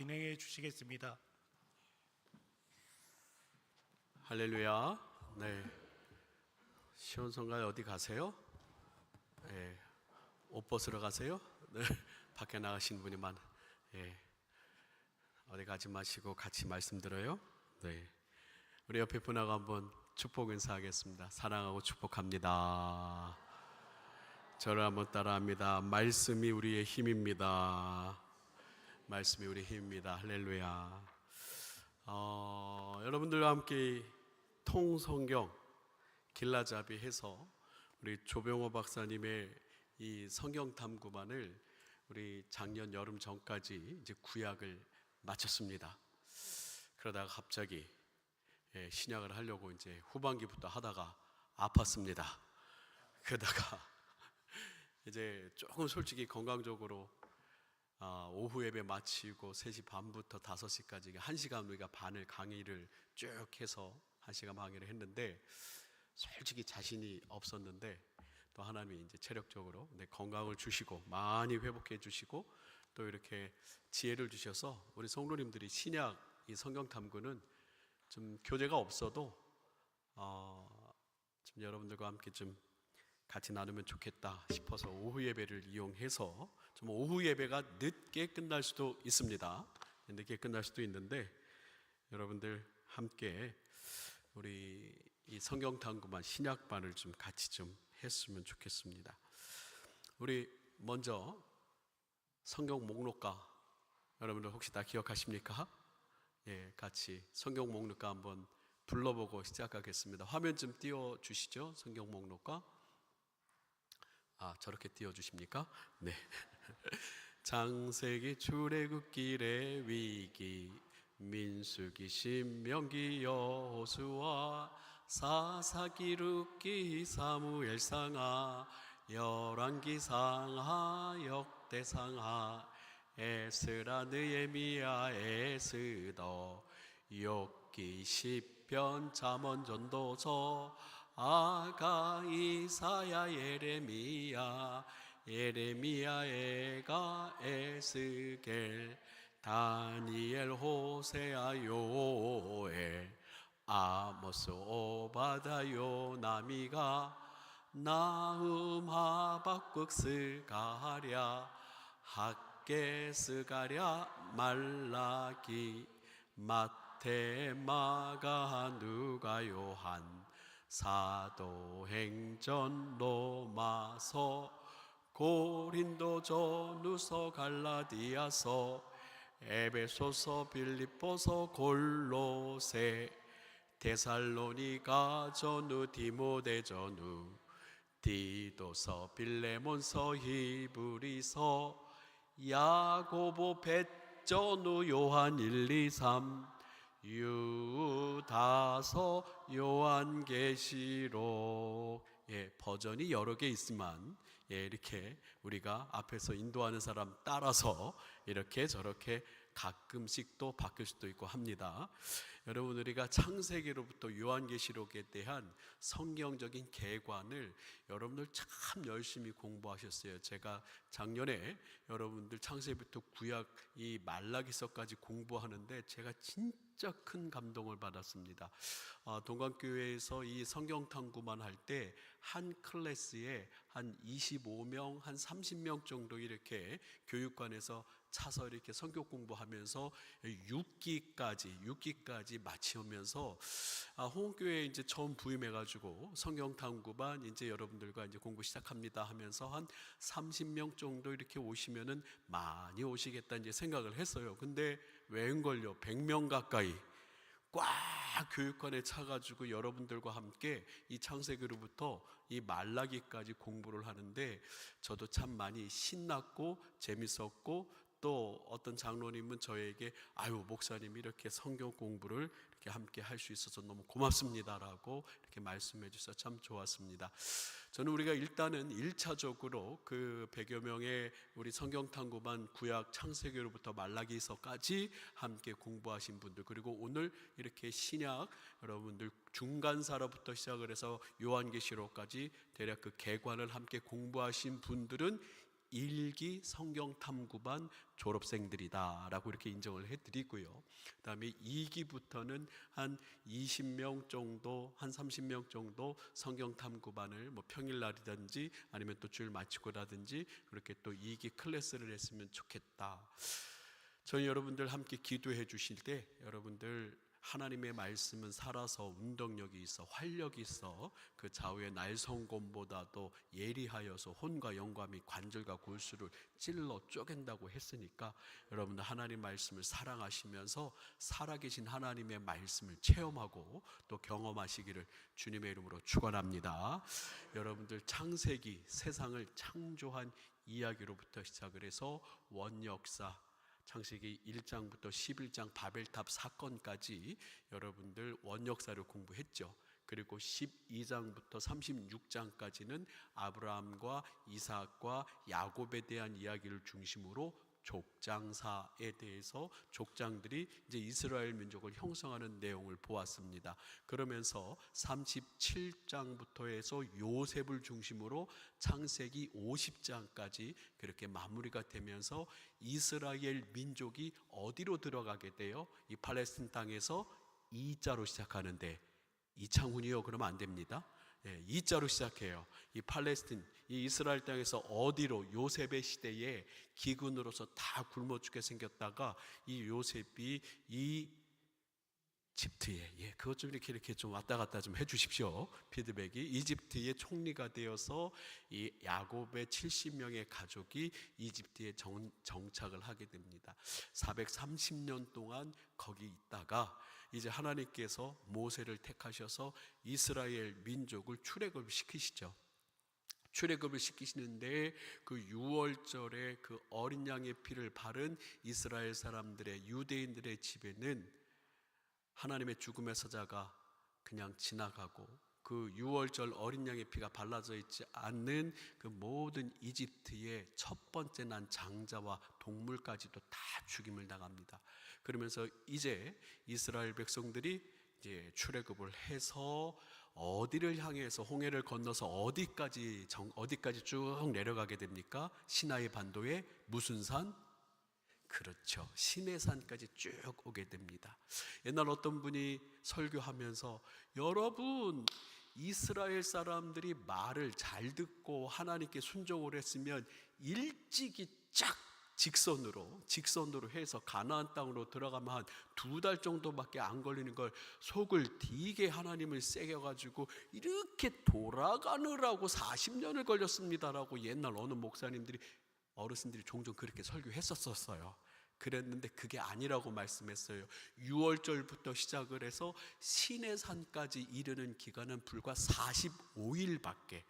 진행해 주시겠습니다. 할렐루야. 네. 시온성가에 어디 가세요? 네. 옷 벗으러 가세요? 네. 밖에 나가신 분이 많아. 예. 어디 가지 마시고 같이 말씀 들어요. 네. 우리 옆에 분하고 한번 축복 인사하겠습니다. 사랑하고 축복합니다. 저를 한번 따라합니다. 말씀이 우리의 힘입니다. 말씀이 우리의 힘입니다. 할렐루야. 여러분들과 함께 통성경 길라잡이 해서 우리 조병호 박사님의 이 성경 탐구반을 우리 작년 여름 전까지 이제 구약을 마쳤습니다. 그러다가 갑자기 신약을 하려고 이제 후반기부터 하다가 아팠습니다. 그러다가 이제 조금 솔직히 건강적으로 오후 예배 마치고 3시 반부터 5시까지 1시간 우리가 반을 강의를 쭉 해서 1시간 강의를 했는데 솔직히 자신이 없었는데 또 하나님이 이제 체력적으로 건강을 주시고 많이 회복해 주시고 또 이렇게 지혜를 주셔서 우리 성도님들이 신약 이 성경 탐구는 좀 교재가 없어도 좀 여러분들과 함께 좀 같이 나누면 좋겠다 싶어서 오후 예배를 이용해서 좀 오후 예배가 늦게 끝날 수도 있습니다. 늦게 끝날 수도 있는데 여러분들 함께 우리 이 성경 탐구반 신약반을 좀 같이 좀 했으면 좋겠습니다. 우리 먼저 성경 목록가 여러분들 혹시 다 기억하십니까? 예, 같이 성경 목록가 한번 불러보고 시작하겠습니다. 화면 좀 띄워 주시죠. 성경 목록가. 저렇게 띄워주십니까? 네. 창세기, 출애굽기, 레위기, 민수기, 신명기, 여호수아, 사사기, 룻기, 사무엘상하, 열왕기상하, 역대상하, 에스라, 느헤미야, 에스더, 욥기, 시편, 잠언, 전도서, 아가, 이사야, 예레미야, 에가, 에스겔, 다니엘, 호세아, 요엘, 아모스, 오바다, 요나미가, 나훔, 하박국, 스가랴, 학개, 스가랴, 말라기, 마태, 마가, 누가, 요한, 사도행전, 로마서, 고린도전, 누서, 갈라디아서, 에베소서, 빌립보서, 골로새, 데살로니가 전후, 디모데 전후, 디도서, 빌레몬서, 히브리서, 야고보, 벳전후, 요한 1, 2, 3, 유다서, 요한계시록. 버전이 여러 개 있지만 이렇게 우리가 앞에서 인도하는 사람 따라서 이렇게 저렇게 가끔씩 또 바뀔 수도 있고 합니다. 여러분, 우리가 창세기로부터 요한계시록에 대한 성경적인 개관을 여러분들 참 열심히 공부하셨어요. 제가 작년에 여러분들 창세기부터 구약 이 말라기서까지 공부하는데 제가 진짜 큰 감동을 받았습니다. 동관교회에서 이 성경 탐구만 할 때 한 클래스에 한 25명, 한 30명 정도 이렇게 교육관에서 차서 이렇게 성경 공부하면서 6기까지 마치면서 홍교회에 이제 처음 부임해가지고 성경 탐구반 이제 여러분들과 이제 공부 시작합니다 하면서 한 30명 정도 이렇게 오시면은 많이 오시겠다 이제 생각을 했어요. 근데 웬걸요, 100명 가까이 꽉 교육관에 차가지고 여러분들과 함께 이 창세기로부터 이 말라기까지 공부를 하는데 저도 참 많이 신났고 재밌었고, 또 어떤 장로님은 저에게 목사님이 이렇게 성경 공부를 이렇게 함께 할 수 있어서 너무 고맙습니다라고 이렇게 말씀해 주셔서 참 좋았습니다. 저는 우리가 일단은 1차적으로 그 100여 명의 우리 성경 탐구반 구약 창세기로부터 말라기서까지 함께 공부하신 분들, 그리고 오늘 이렇게 신약 여러분들 중간사로부터 시작을 해서 요한계시록까지 대략 그 개관을 함께 공부하신 분들은 1기 성경탐구반 졸업생들이다라고 이렇게 인정을 해드리고요. 그다음에 2기부터는 한 20명 정도, 한 30명 정도 성경탐구반을 뭐 평일날이든지 아니면 또 주일 마치고라든지 그렇게 또 2기 클래스를 했으면 좋겠다. 저희 여러분들 함께 기도해 주실 때 여러분들 하나님의 말씀은 살아서 운동력이 있어 활력이 있어 그 좌우의 날성검보다도 예리하여서 혼과 영감이 관절과 골수를 찔러 쪼갠다고 했으니까 여러분들 하나님 말씀을 사랑하시면서 살아계신 하나님의 말씀을 체험하고 또 경험하시기를 주님의 이름으로 축원합니다. 여러분들 창세기 세상을 창조한 이야기로부터 시작을 해서 원역사 창세기 1장부터 11장 바벨탑 사건까지 여러분들 원역사를 공부했죠. 그리고 12장부터 36장까지는 아브라함과 이삭과 야곱에 대한 이야기를 중심으로 족장사에 대해서 족장들이 이제 이스라엘 민족을 형성하는 내용을 보았습니다. 그러면서 37장부터 해서 요셉을 중심으로 창세기 50장까지 그렇게 마무리가 되면서 이스라엘 민족이 어디로 들어가게 돼요? 이 팔레스틴 땅에서 이자로 시작하는데 이창훈이요? 그러면 안 됩니다. 이자로 시작해요. 이 팔레스틴, 이 이스라엘 땅에서 어디로 요셉의 시대에 기근으로서 다 굶어 죽게 생겼다가 이 요셉이 이집트에 그것 좀 이렇게 좀 왔다 갔다 좀 해주십시오. 피드백이 이집트의 총리가 되어서 이 야곱의 70명의 가족이 이집트에 정착을 하게 됩니다. 430년 동안 거기 있다가 이제 하나님께서 모세를 택하셔서 이스라엘 민족을 출애굽을 시키시죠. 출애굽을 시키시는데 그 6월절에 그 어린 양의 피를 바른 이스라엘 사람들의 유대인들의 집에는 하나님의 죽음의 사자가 그냥 지나가고 그 6월절 어린 양의 피가 발라져 있지 않는 그 모든 이집트의 첫 번째 난 장자와 동물까지도 다 죽임을 당합니다. 그러면서 이제 이스라엘 백성들이 이제 출애굽을 해서 어디를 향해서 홍해를 건너서 어디까지 쭉 내려가게 됩니까? 시나이 반도의 무슨 산? 그렇죠. 시내산까지 쭉 오게 됩니다. 옛날 어떤 분이 설교하면서 여러분 이스라엘 사람들이 말을 잘 듣고 하나님께 순종을 했으면 일찍이 쫙 직선으로 해서 가나안 땅으로 들어가면 한 2달 정도밖에 안 걸리는 걸 속을 디게 하나님을 새겨가지고 이렇게 돌아가느라고 40년을 걸렸습니다라고 옛날 어느 목사님들이 어르신들이 종종 그렇게 설교했었어요. 그랬는데 그게 아니라고 말씀했어요. 6월절부터 시작을 해서 시내산까지 이르는 기간은 불과 45일밖에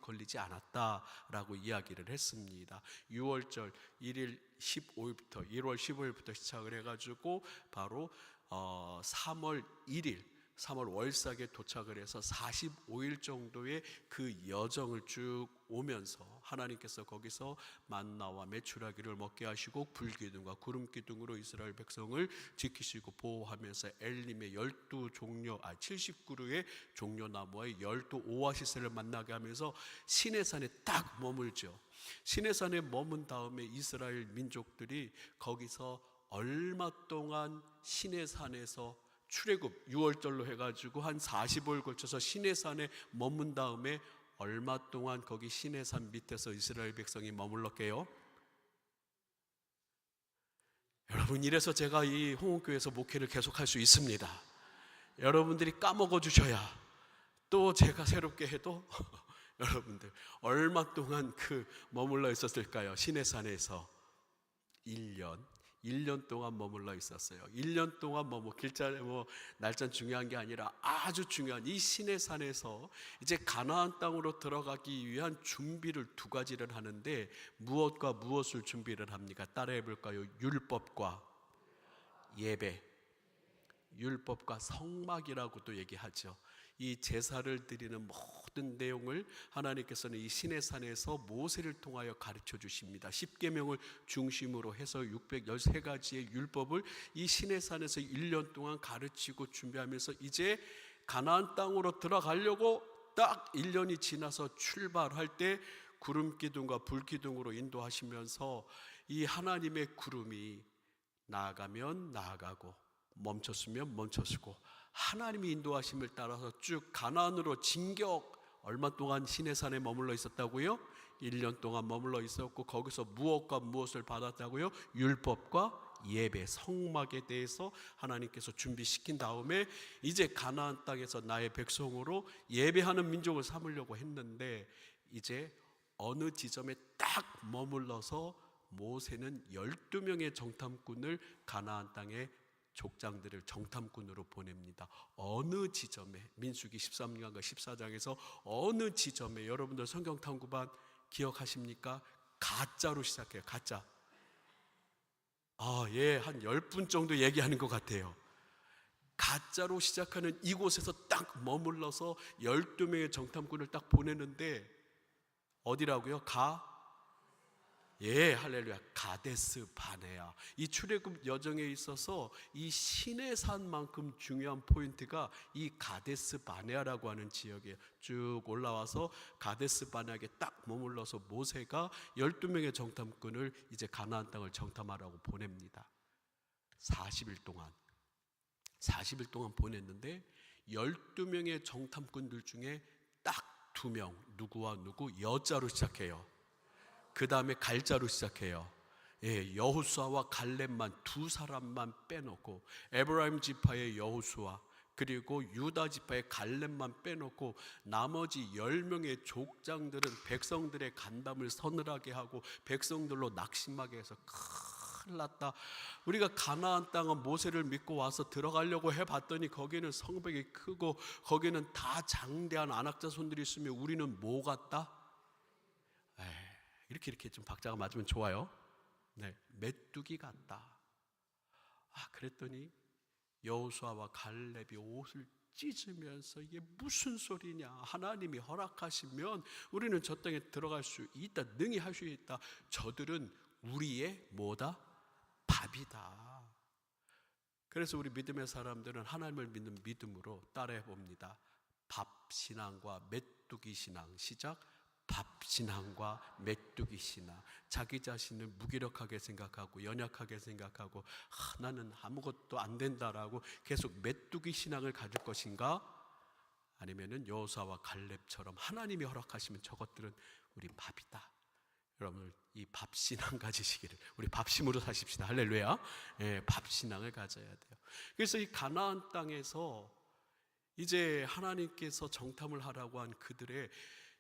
걸리지 않았다라고 이야기를 했습니다. 6월절 1일 15일부터 1월 15일부터 시작을 해가지고 바로 3월 1일 3월 월삭에 도착을 해서 45일 정도의 그 여정을 쭉 오면서 하나님께서 거기서 만나와 메추라기를 먹게 하시고 불기둥과 구름기둥으로 이스라엘 백성을 지키시고 보호하면서 엘림의 79그루의 종려나무와 12오아시스를 만나게 하면서 시내산에 딱 머물죠. 시내산에 머문 다음에 이스라엘 민족들이 거기서 얼마 동안 시내산에서 출애굽 6월절로 해가지고 한 45일 걸쳐서 시내산에 머문 다음에 얼마 동안 거기 시내산 밑에서 이스라엘 백성이 머물렀게요? 여러분, 이래서 제가 이 홍옥교회에서 목회를 계속할 수 있습니다. 여러분들이 까먹어 주셔야 또 제가 새롭게 해도 여러분들 얼마 동안 머물러 있었을까요? 시내산에서 1년 동안 머물러 있었어요. 1년 동안 길자리 날짜는 중요한 게 아니라 아주 중요한 이 시내산에서 이제 가나안 땅으로 들어가기 위한 준비를 2가지를 하는데 무엇과 무엇을 준비를 합니까? 따라해 볼까요? 율법과 예배, 율법과 성막이라고도 얘기하죠. 이 제사를 드리는 모든 내용을 하나님께서는 이 시내산에서 모세를 통하여 가르쳐 주십니다. 10계명을 중심으로 해서 613가지의 율법을 이 시내산에서 1년 동안 가르치고 준비하면서 이제 가나안 땅으로 들어가려고 딱 1년이 지나서 출발할 때 구름 기둥과 불 기둥으로 인도하시면서 이 하나님의 구름이 나아가면 나아가고 멈췄으면 멈췄고 하나님이 인도하심을 따라서 쭉 가나안으로 진격. 얼마 동안 시내산에 머물러 있었다고요? 1년 동안 머물러 있었고 거기서 무엇과 무엇을 받았다고요? 율법과 예배, 성막에 대해서 하나님께서 준비시킨 다음에 이제 가나안 땅에서 나의 백성으로 예배하는 민족을 삼으려고 했는데 이제 어느 지점에 딱 머물러서 모세는 12명의 정탐꾼을 가나안 땅에 족장들을 정탐꾼으로 보냅니다. 어느 지점에, 민수기 13장과 14장에서 어느 지점에, 여러분들 성경 탐구반 기억하십니까? 가짜로 시작해요. 가짜. 예, 한 10분 정도 얘기하는 것 같아요. 가짜로 시작하는 이곳에서 딱 머물러서 12명의 정탐꾼을 딱 보내는데 어디라고요? 할렐루야. 가데스 바네아. 이 출애굽 여정에 있어서 이 시내산만큼 중요한 포인트가 이 가데스 바네아라고 하는 지역이에요. 쭉 올라와서 가데스 바네아에 딱 머물러서 모세가 12명의 정탐꾼을 이제 가나안 땅을 정탐하라고 보냅니다. 40일 동안 보냈는데 12명의 정탐꾼들 중에 딱 2명, 누구와 누구? 여자로 시작해요. 그 다음에 갈자로 시작해요. 여호수아와 갈렙만, 2사람만 빼놓고, 에브라임 지파의 여호수아 그리고 유다 지파의 갈렙만 빼놓고 나머지 10명의 족장들은 백성들의 간담을 서늘하게 하고 백성들로 낙심하게 해서 큰일 났다. 우리가 가나안 땅은 모세를 믿고 와서 들어가려고 해봤더니 거기는 성벽이 크고 거기는 다 장대한 안악자손들이 있으며 우리는 뭐 같다? 이렇게 좀 박자가 맞으면 좋아요. 네, 메뚜기 같다. 그랬더니 여호수아와 갈렙이 옷을 찢으면서 이게 무슨 소리냐? 하나님이 허락하시면 우리는 저 땅에 들어갈 수 있다. 능히 할 수 있다. 저들은 우리의 뭐다? 밥이다. 그래서 우리 믿음의 사람들은 하나님을 믿는 믿음으로 따라해 봅니다. 밥 신앙과 메뚜기 신앙. 시작. 밥 신앙과 메뚜기 신앙. 자기 자신을 무기력하게 생각하고 연약하게 생각하고 나는 아무것도 안 된다라고 계속 메뚜기 신앙을 가질 것인가? 아니면은 여호수아와 갈렙처럼 하나님이 허락하시면 저것들은 우리 밥이다. 여러분 이 밥 신앙 가지시기를, 우리 밥심으로 사십시다. 할렐루야. 밥 신앙을 가져야 돼요. 그래서 이 가나안 땅에서 이제 하나님께서 정탐을 하라고 한 그들의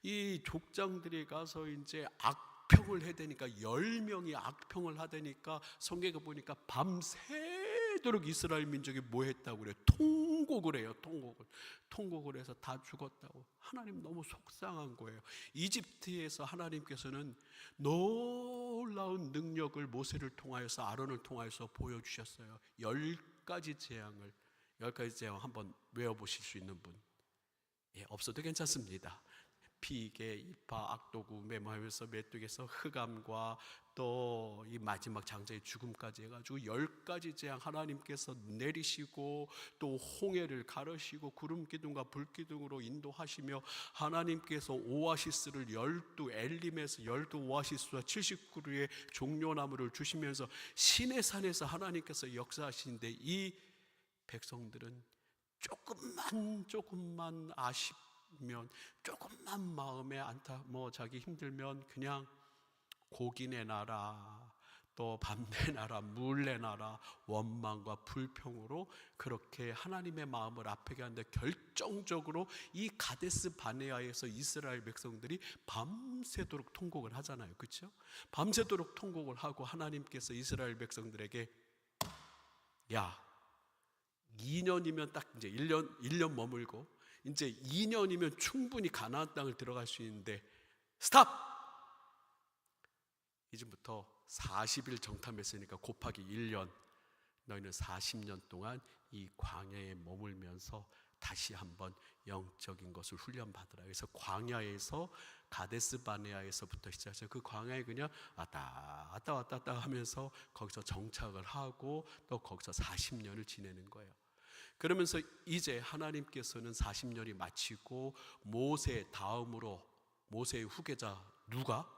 이 족장들이 가서 이제 악평을 해대니까 10명이 악평을 하대니까 성경에 보니까 밤새도록 이스라엘 민족이 뭐 했다고 그래요? 통곡을 해요. 통곡을 해서 다 죽었다고. 하나님 너무 속상한 거예요. 이집트에서 하나님께서는 놀라운 능력을 모세를 통하여서 아론을 통하여서 보여주셨어요. 10가지 재앙을, 10가지 재앙 한번 외워보실 수 있는 분? 없어도 괜찮습니다. 피개, 이파, 악도구, 메모하면서 메뚜기에서 흑암과 또 이 마지막 장자의 죽음까지 해가지고 10가지 재앙 하나님께서 내리시고 또 홍해를 가르시고 구름 기둥과 불 기둥으로 인도하시며 하나님께서 오아시스를 12 엘림에서 12 오아시스와 79그루의 종려나무를 주시면서 시내산에서 하나님께서 역사하시는데 이 백성들은 조금만 아쉽면, 조금만 마음에 자기 힘들면 그냥 고기 내놔라, 또 밥 내놔라, 물 내놔라, 원망과 불평으로 그렇게 하나님의 마음을 아프게 하는데 결정적으로 이 가데스 바네아에서 이스라엘 백성들이 밤새도록 통곡을 하잖아요. 그렇죠? 밤새도록 통곡을 하고 하나님께서 이스라엘 백성들에게 2년이면 딱 이제 1년 머물고 이제 2년이면 충분히 가나안 땅을 들어갈 수 있는데 스탑! 이제부터 40일 정탐했으니까 곱하기 1년, 너희는 40년 동안 이 광야에 머물면서 다시 한번 영적인 것을 훈련받으라. 그래서 광야에서 가데스 바네아에서부터 시작해서 그 광야에 그냥 왔다 갔다 하면서 거기서 정착을 하고 또 거기서 40년을 지내는 거예요. 그러면서 이제 하나님께서는 40년이 마치고 모세 다음으로 모세의 후계자 누가?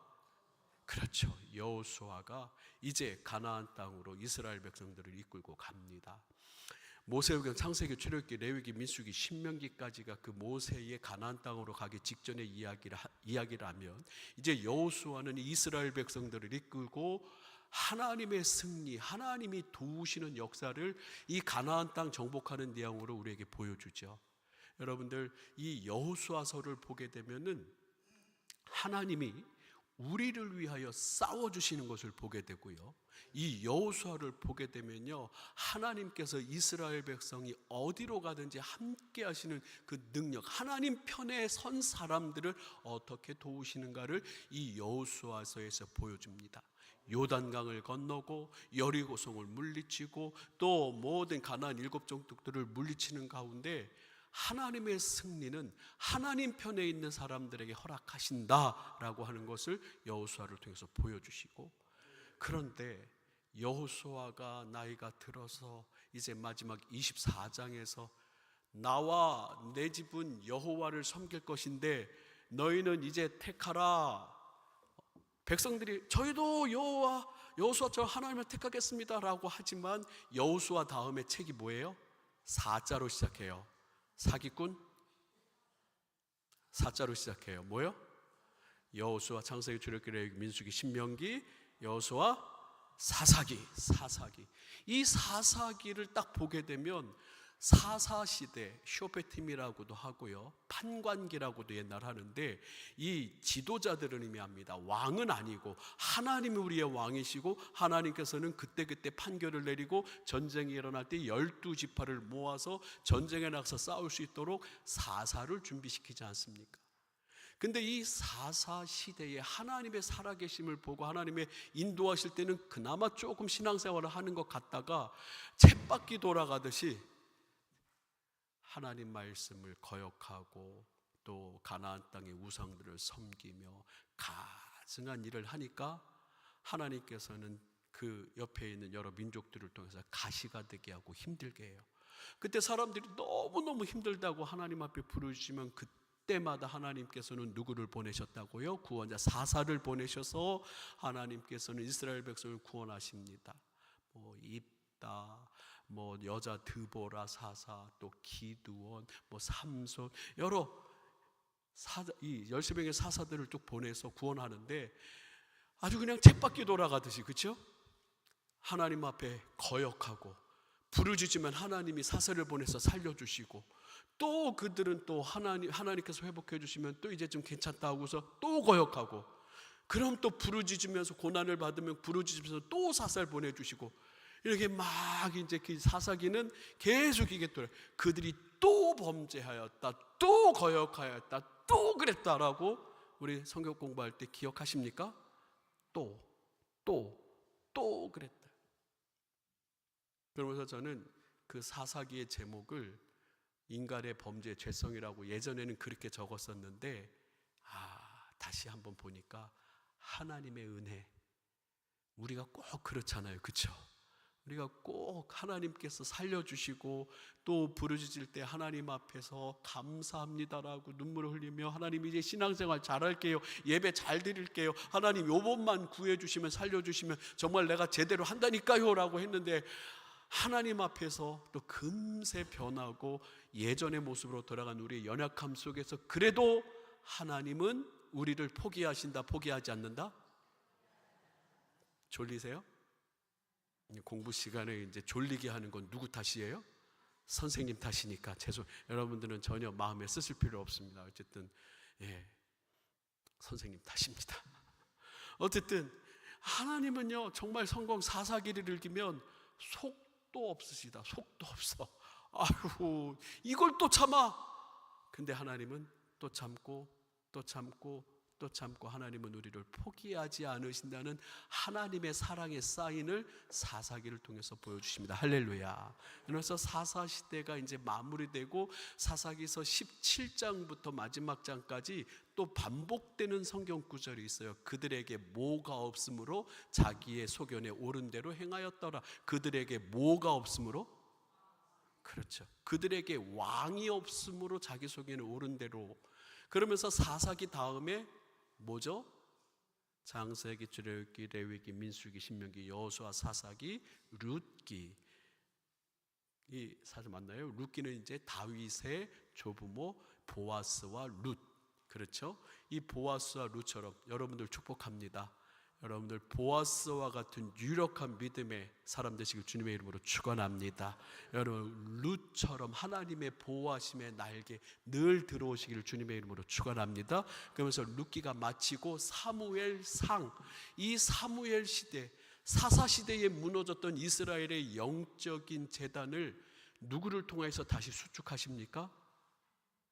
그렇죠. 여호수아가 이제 가나안 땅으로 이스라엘 백성들을 이끌고 갑니다. 모세오경, 창세기, 출애굽기, 레위기, 민수기, 신명기까지가 그 모세의 가나안 땅으로 가기 직전의 이야기라면 이제 여호수아는 이스라엘 백성들을 이끌고 하나님의 승리, 하나님이 도우시는 역사를 이 가나안 땅 정복하는 내용으로 우리에게 보여주죠. 여러분들, 이 여호수아서를 보게 되면은 하나님이 우리를 위하여 싸워주시는 것을 보게 되고요, 이 여호수아를 보게 되면요, 하나님께서 이스라엘 백성이 어디로 가든지 함께 하시는 그 능력, 하나님 편에 선 사람들을 어떻게 도우시는가를 이 여호수아서에서 보여줍니다. 요단강을 건너고 여리고성을 물리치고 또 모든 가나안 7종족들을 물리치는 가운데 하나님의 승리는 하나님 편에 있는 사람들에게 허락하신다라고 하는 것을 여호수아를 통해서 보여주시고, 그런데 여호수아가 나이가 들어서 이제 마지막 24장에서 나와 내 집은 여호와를 섬길 것인데 너희는 이제 택하라, 백성들이 저희도 여호수아처럼 하나님을 택하겠습니다 라고 하지만 여호수아 다음에 책이 뭐예요? 4자로 시작해요. 사기꾼? 4자로 시작해요. 뭐요? 여호수아, 창세기, 출애굽기, 레위기, 민수기, 신명기, 여호수아, 사사기. 이 사사기를 딱 보게 되면 사사시대, 쇼페팀이라고도 하고요, 판관기라고도 옛날 하는데, 이 지도자들은 의미합니다. 왕은 아니고 하나님이 우리의 왕이시고 하나님께서는 그때그때 판결을 내리고 전쟁이 일어날 때 12지파를 모아서 전쟁에 나가서 싸울 수 있도록 사사를 준비시키지 않습니까? 근데 이 사사 시대에 하나님의 살아계심을 보고 하나님의 인도하실 때는 그나마 조금 신앙생활을 하는 것 같다가 쳇바퀴 돌아가듯이 하나님 말씀을 거역하고 또 가나안 땅의 우상들을 섬기며 가증한 일을 하니까 하나님께서는 그 옆에 있는 여러 민족들을 통해서 가시가 되게 하고 힘들게 해요. 그때 사람들이 너무너무 힘들다고 하나님 앞에 부르시면 그때마다 하나님께서는 누구를 보내셨다고요? 구원자 사사를 보내셔서 하나님께서는 이스라엘 백성을 구원하십니다. 입다, 여자 드보라 사사, 또 기드온, 삼손, 여러 이 13명의 사사들을 쭉 보내서 구원하는데 아주 그냥 쳇바퀴 돌아가듯이, 그렇죠? 하나님 앞에 거역하고 부르짖으면 하나님이 사사를 보내서 살려주시고, 또 그들은 또 하나님께서 회복해 주시면 또 이제 좀 괜찮다 하고서 또 거역하고, 그럼 또 부르짖으면서 고난을 받으면 부르짖으면서 또 사사를 보내주시고, 이렇게 막 이제 그 사사기는 계속 이게 또 그들이 또 범죄하였다, 또 거역하였다, 또 그랬다라고 우리 성경 공부할 때 기억하십니까? 또 그랬다. 그러면서 저는 그 사사기의 제목을 인간의 범죄, 죄성이라고 예전에는 그렇게 적었었는데, 다시 한번 보니까 하나님의 은혜, 우리가 꼭 그렇잖아요, 그렇죠? 우리가 꼭 하나님께서 살려주시고 또 부르짖을 때 하나님 앞에서 감사합니다라고 눈물을 흘리며 하나님 이제 신앙생활 잘할게요, 예배 잘 드릴게요, 하나님 요번만 구해주시면 살려주시면 정말 내가 제대로 한다니까요 라고 했는데, 하나님 앞에서 또 금세 변하고 예전의 모습으로 돌아간 우리의 연약함 속에서 그래도 하나님은 우리를 포기하신다, 포기하지 않는다? 졸리세요? 공부 시간에 이제 졸리게 하는 건 누구 탓이에요? 선생님 탓이니까 여러분들은 전혀 마음에 쓰실 필요 없습니다. 어쨌든 선생님 탓입니다. 어쨌든 하나님은요 정말 성공 사사기를 읽으면 속도 없으시다. 속도 없어. 아이고 이걸 또 참아. 근데 하나님은 또 참고 또 참고 또 참고, 하나님은 우리를 포기하지 않으신다는 하나님의 사랑의 사인을 사사기를 통해서 보여주십니다. 할렐루야. 그래서 사사시대가 이제 마무리되고 사사기서 17장부터 마지막 장까지 또 반복되는 성경 구절이 있어요. 그들에게 뭐가 없으므로 자기의 소견에 옳은 대로 행하였더라. 그들에게 뭐가 없으므로? 그렇죠. 그들에게 왕이 없으므로 자기 소견에 옳은 대로. 그러면서 사사기 다음에 뭐죠? 창세기, 출애굽기, 레위기, 민수기, 신명기, 여호수아, 사사기, 룻기. 이 사실 맞나요? 룻기는 이제 다윗의 조부모 보아스와 룻. 그렇죠? 이 보아스와 룻처럼 여러분들 축복합니다. 여러분들 보아스와 같은 유력한 믿음의 사람 되시길 주님의 이름으로 축원합니다. 여러분 룻처럼 하나님의 보호하심의 날개 늘 들어오시기를 주님의 이름으로 축원합니다. 그러면서 룻기가 마치고 사무엘상, 이 사무엘 시대, 사사 시대에 무너졌던 이스라엘의 영적인 재단을 누구를 통해서 다시 수축하십니까?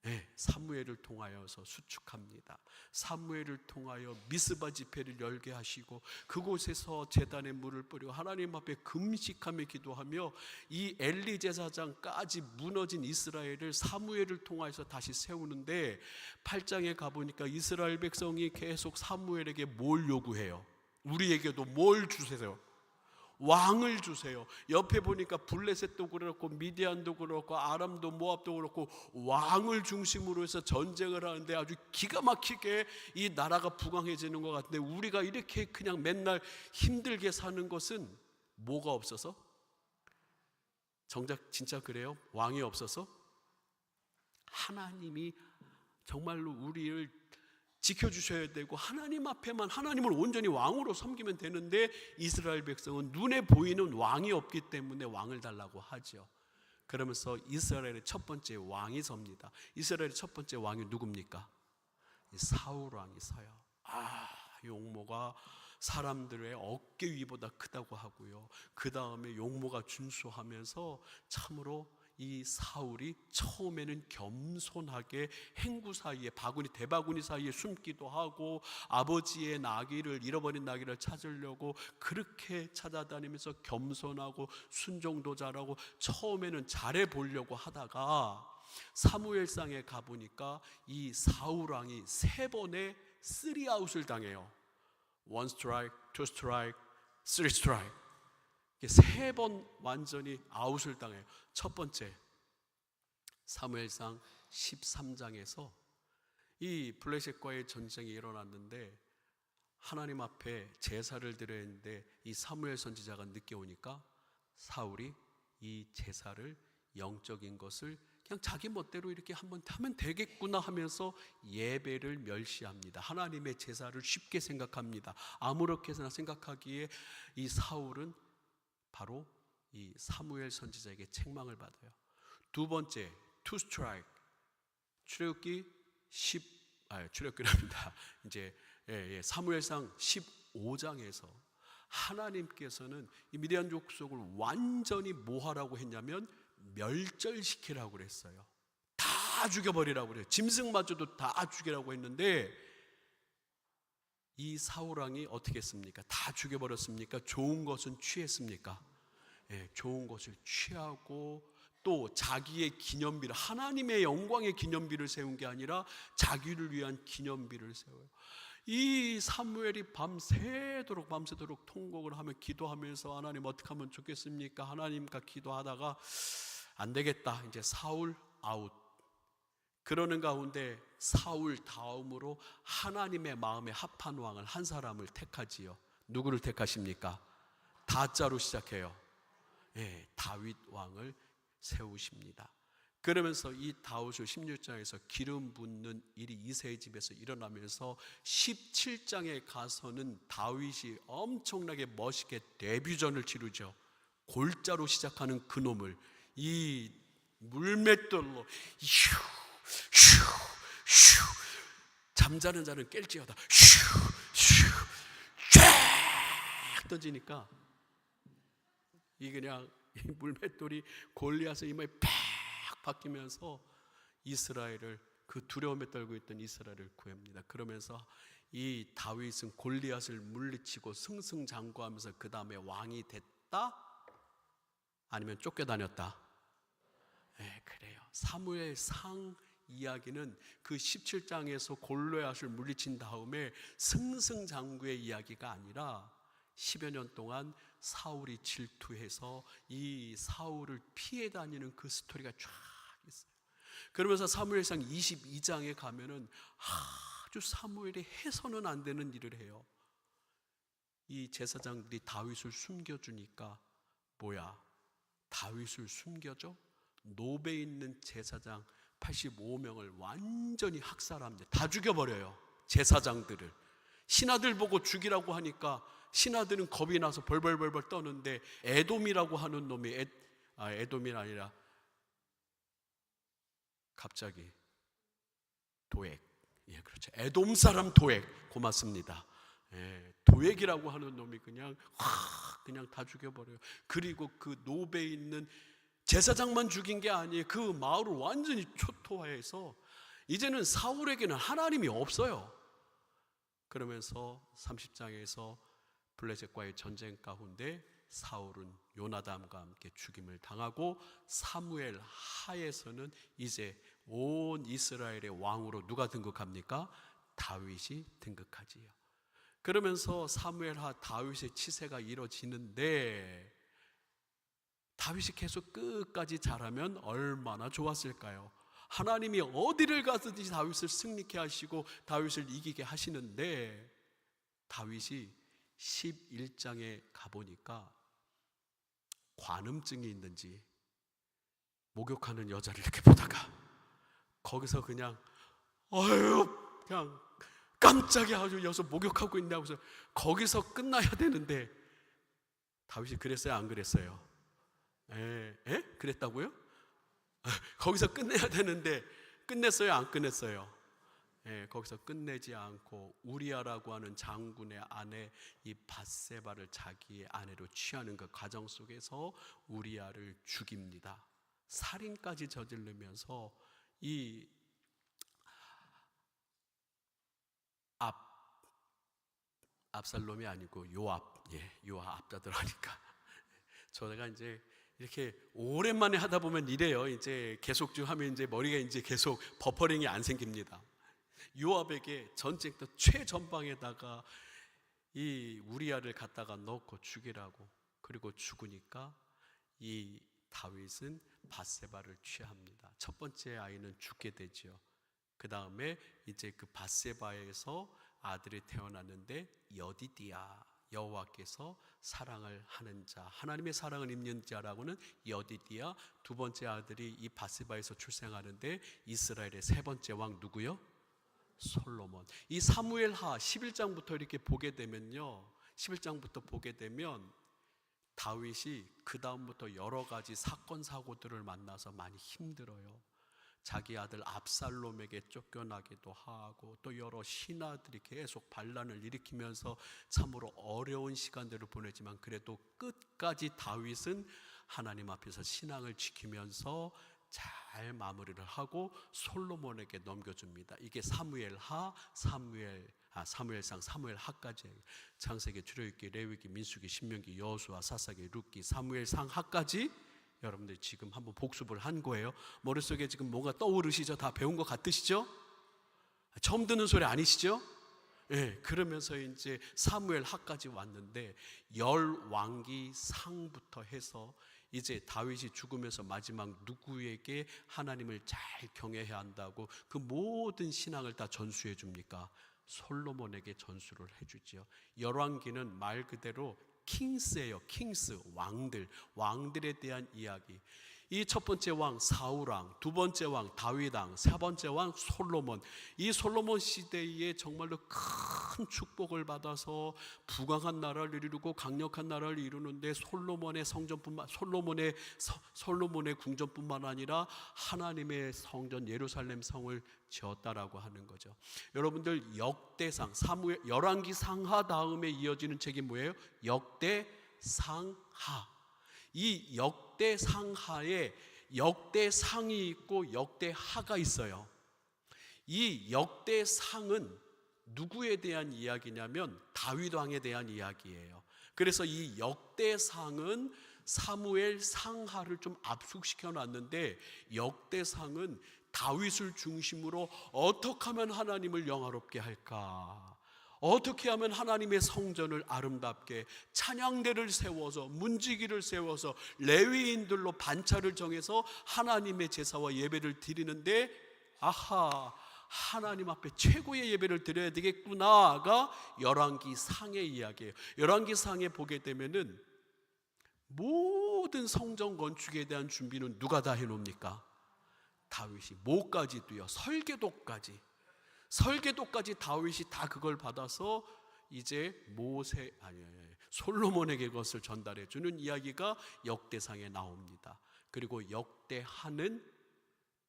네, 사무엘을 통하여서 수축합니다. 사무엘을 통하여 미스바 집회를 열게 하시고 그곳에서 제단에 물을 뿌리고 하나님 앞에 금식하며 기도하며 이 엘리 제사장까지 무너진 이스라엘을 사무엘을 통하여서 다시 세우는데 8장에 가보니까 이스라엘 백성이 계속 사무엘에게 뭘 요구해요? 우리에게도 뭘 주세요? 왕을 주세요. 옆에 보니까 블레셋도 그렇고 미디안도 그렇고 아람도 모압도 그렇고 왕을 중심으로 해서 전쟁을 하는데 아주 기가 막히게 이 나라가 부강해지는 것 같은데 우리가 이렇게 그냥 맨날 힘들게 사는 것은 뭐가 없어서? 정작 진짜 그래요? 왕이 없어서? 하나님이 정말로 우리를 지켜주셔야 되고 하나님 앞에만 하나님을 온전히 왕으로 섬기면 되는데 이스라엘 백성은 눈에 보이는 왕이 없기 때문에 왕을 달라고 하죠. 그러면서 이스라엘의 첫 번째 왕이 섭니다. 이스라엘의 첫 번째 왕이 누굽니까? 사울 왕이 서요. 용모가 사람들의 어깨 위보다 크다고 하고요. 그 다음에 용모가 준수하면서 참으로 이 사울이 처음에는 겸손하게 행구 사이에 바구니 대바구니 사이에 숨기도 하고 아버지의 나귀를 잃어버린 나귀를 찾으려고 그렇게 찾아다니면서 겸손하고 순종도 잘하고 처음에는 잘해 보려고 하다가 사무엘상에 가보니까 이 사울 왕이 3번의 3아웃을 당해요. 1 스트라이크, 2 스트라이크, 3 스트라이크. 3번 완전히 아웃을 당해요. 첫 번째 사무엘상 13장에서 이 블레셋과의 전쟁이 일어났는데 하나님 앞에 제사를 드려야 했는데 이 사무엘 선지자가 늦게 오니까 사울이 이 제사를 영적인 것을 그냥 자기 멋대로 이렇게 한번 하면 되겠구나 하면서 예배를 멸시합니다. 하나님의 제사를 쉽게 생각합니다. 아무렇게나 생각하기에 이 사울은 바로 이 사무엘 선지자에게 책망을 받아요. 두 번째, 투 스트라이크. 출애굽기랍니다. 이제 사무엘상 15장에서 하나님께서는 이 미디안 족속을 완전히 뭐 하라고 했냐면 멸절시키라고 그랬어요. 다 죽여버리라고 그래요. 짐승마저도 다 죽이라고 했는데 이 사울왕이 어떻게 했습니까? 다 죽여버렸습니까? 좋은 것은 취했습니까? 좋은 것을 취하고 또 자기의 기념비를 하나님의 영광의 기념비를 세운 게 아니라 자기를 위한 기념비를 세워요. 이 사무엘이 밤새도록 통곡을 하며 기도하면서 하나님 어떻게 하면 좋겠습니까? 하나님과 기도하다가 안 되겠다. 이제 사울 아웃. 그러는 가운데 사울 다음으로 하나님의 마음에 합한 왕을 한 사람을 택하지요. 누구를 택하십니까? 다자로 시작해요. 다윗 왕을 세우십니다. 그러면서 이 다윗을 16장에서 기름 붓는 일이 이새의 집에서 일어나면서 17장에 가서는 다윗이 엄청나게 멋있게 데뷔전을 치르죠. 골자로 시작하는 그놈을 이 물맷돌로 잠자는 자는 깰지어다 쫙 던지니까 이 그냥 이 물맷돌이 골리앗의 이마에 팍 박히면서 이스라엘을 그 두려움에 떨고 있던 이스라엘을 구합니다. 그러면서 이 다윗은 골리앗을 물리치고 승승장구하면서 그 다음에 왕이 됐다? 아니면 쫓겨다녔다? 그래요. 사무엘상 이야기는 그 17장에서 골리앗을 물리친 다음에 승승장구의 이야기가 아니라 10여 년 동안 사울이 질투해서 이 사울을 피해 다니는 그 스토리가 쫙 있어요. 그러면서 사무엘상 22장에 가면은 아주 사무엘이 해서는 안 되는 일을 해요. 이 제사장들이 다윗을 숨겨주니까 뭐야? 다윗을 숨겨줘? 노베에 있는 제사장 85명을 완전히 학살합니다. 다 죽여버려요. 제사장들을. 신하들 보고 죽이라고 하니까 신하들은 겁이 나서 벌벌벌벌 떠는데 에돔이라고 하는 놈이 에돔이 아니라 갑자기 도액, 예, 그렇죠. 에돔 사람 도액, 고맙습니다. 예, 도액이라고 하는 놈이 그냥 다 죽여버려요. 그리고 그 노베에 있는 제사장만 죽인 게 아니에요. 그 마을을 완전히 초토화해서 이제는 사울에게는 하나님이 없어요. 그러면서 30장에서 블레셋과의 전쟁 가운데 사울은 요나단과 함께 죽임을 당하고 사무엘 하에서는 이제 온 이스라엘의 왕으로 누가 등극합니까? 다윗이 등극하지요. 그러면서 사무엘 하 다윗의 치세가 이뤄지는데 다윗이 계속 끝까지 잘하면 얼마나 좋았을까요? 하나님이 어디를 가든지 다윗을 승리케 하시고 다윗을 이기게 하시는데 다윗이 11장에 가보니까 관음증이 있는지 목욕하는 여자를 이렇게 보다가 거기서 그냥 그냥 깜짝이야 아주 여기서 목욕하고 있냐고 해서 거기서 끝나야 되는데 다윗이 그랬어요? 안 그랬어요? 그랬다고요? 거기서 끝내야 되는데 끝냈어요? 안 끝냈어요? 거기서 끝내지 않고 우리아라고 하는 장군의 아내 이 밧세바를 자기의 아내로 취하는 그 과정 속에서 우리아를 죽입니다. 살인까지 저지르면서 이 압살롬이 아니고 요압, 요압 앞자들 하니까 저희가 이제 이렇게 오랜만에 하다 보면 이래요. 이제 계속 좀 하면 이제 머리가 이제 계속 버퍼링이 안 생깁니다. 요압에게 전쟁터 최전방에다가 이 우리아를 갖다가 넣고 죽이라고. 그리고 죽으니까 이 다윗은 밧세바를 취합니다. 첫 번째 아이는 죽게 되죠. 그 다음에 이제 그 밧세바에서 아들이 태어났는데 여디디야, 여호와께서 사랑을 하는 자, 하나님의 사랑을 입는 자라고는 여디디야. 두 번째 아들이 이 밧세바에서 출생하는데 이스라엘의 세 번째 왕 누구요? 솔로몬. 이 사무엘하 11장부터 이렇게 보게 되면요, 11장부터 보게 되면 다윗이 그 다음부터 여러 가지 사건 사고들을 만나서 많이 힘들어요. 자기 아들 압살롬에게 쫓겨나기도 하고 또 여러 신하들이 계속 반란을 일으키면서 참으로 어려운 시간들을 보내지만 그래도 끝까지 다윗은 하나님 앞에서 신앙을 지키면서 잘 마무리를 하고 솔로몬에게 넘겨줍니다. 이게 사무엘하, 사무엘상, 사무엘하까지, 창세기, 출애굽기, 레위기, 민수기, 신명기, 여호수아, 사사기, 룻기, 사무엘상 하까지 여러분들 지금 한번 복습을 한 거예요. 머릿속에 지금 뭔가 떠오르시죠? 다 배운 것 같으시죠? 처음 듣는 소리 아니시죠? 그러면서 이제 사무엘하까지 왔는데 열왕기 상부터 해서 이제 다윗이 죽으면서 마지막 누구에게 하나님을 잘 경외해야 한다고 그 모든 신앙을 다 전수해 줍니까? 솔로몬에게 전수를 해주죠. 열왕기는 말 그대로 킹스예요. 킹스, 왕들에 대한 이야기. 이 첫 번째 왕 사울왕, 두 번째 왕 다윗왕, 세 번째 왕 솔로몬. 이 솔로몬 시대에 정말로 큰 축복을 받아서 부강한 나라를 이루고 강력한 나라를 이루는데 솔로몬의 궁전뿐만 아니라 하나님의 성전 예루살렘 성을 지었다라고 하는 거죠. 여러분들 역대상, 열왕기 상하 다음에 이어지는 책이 뭐예요? 역대상하. 이 역대상하에 역대상이 있고 역대하가 있어요. 이 역대상은 누구에 대한 이야기냐면 다윗 왕에 대한 이야기예요. 그래서 이 역대상은 사무엘 상하를 좀 압축시켜 놨는데 역대상은 다윗을 중심으로 어떻게 하면 하나님을 영화롭게 할까? 어떻게 하면 하나님의 성전을 아름답게 찬양대를 세워서 문지기를 세워서 레위인들로 반차를 정해서 하나님의 제사와 예배를 드리는데 하나님 앞에 최고의 예배를 드려야 되겠구나가 열왕기상의 이야기예요. 열왕기상에 보게 되면은 모든 성전 건축에 대한 준비는 누가 다 해놓습니까? 다윗이. 뭐까지도요, 설계도까지 다윗이 다 그걸 받아서 이제 솔로몬에게 그것을 전달해 주는 이야기가 역대상에 나옵니다. 그리고 역대하는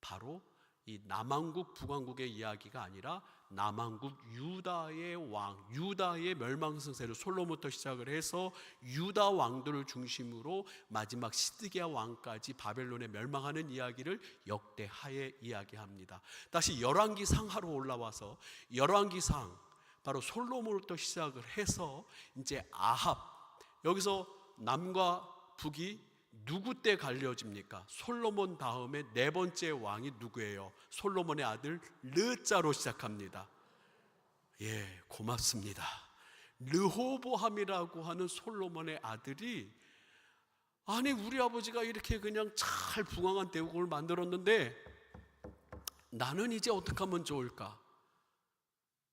바로 이 남왕국 북왕국의 이야기가 아니라 남왕국 유다의 왕, 유다의 멸망승세를 솔로몬부터 시작을 해서 유다 왕들을 중심으로 마지막 시드기야 왕까지 바벨론에 멸망하는 이야기를 역대하에 이야기합니다. 다시 열왕기상하로 올라와서 열왕기상, 바로 솔로몬부터 시작을 해서 이제 아합, 여기서 남과 북이 누구 때 갈려집니까? 솔로몬 다음에 네 번째 왕이 누구예요? 솔로몬의 아들 르자로 시작합니다. 예, 고맙습니다. 르호보함이라고 하는 솔로몬의 아들이, 아니 우리 아버지가 이렇게 그냥 잘 부강한 대국을 만들었는데 나는 이제 어떻게 하면 좋을까?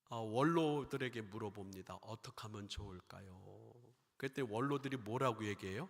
원로들에게 물어봅니다. 어떻게 하면 좋을까요? 그때 원로들이 뭐라고 얘기해요?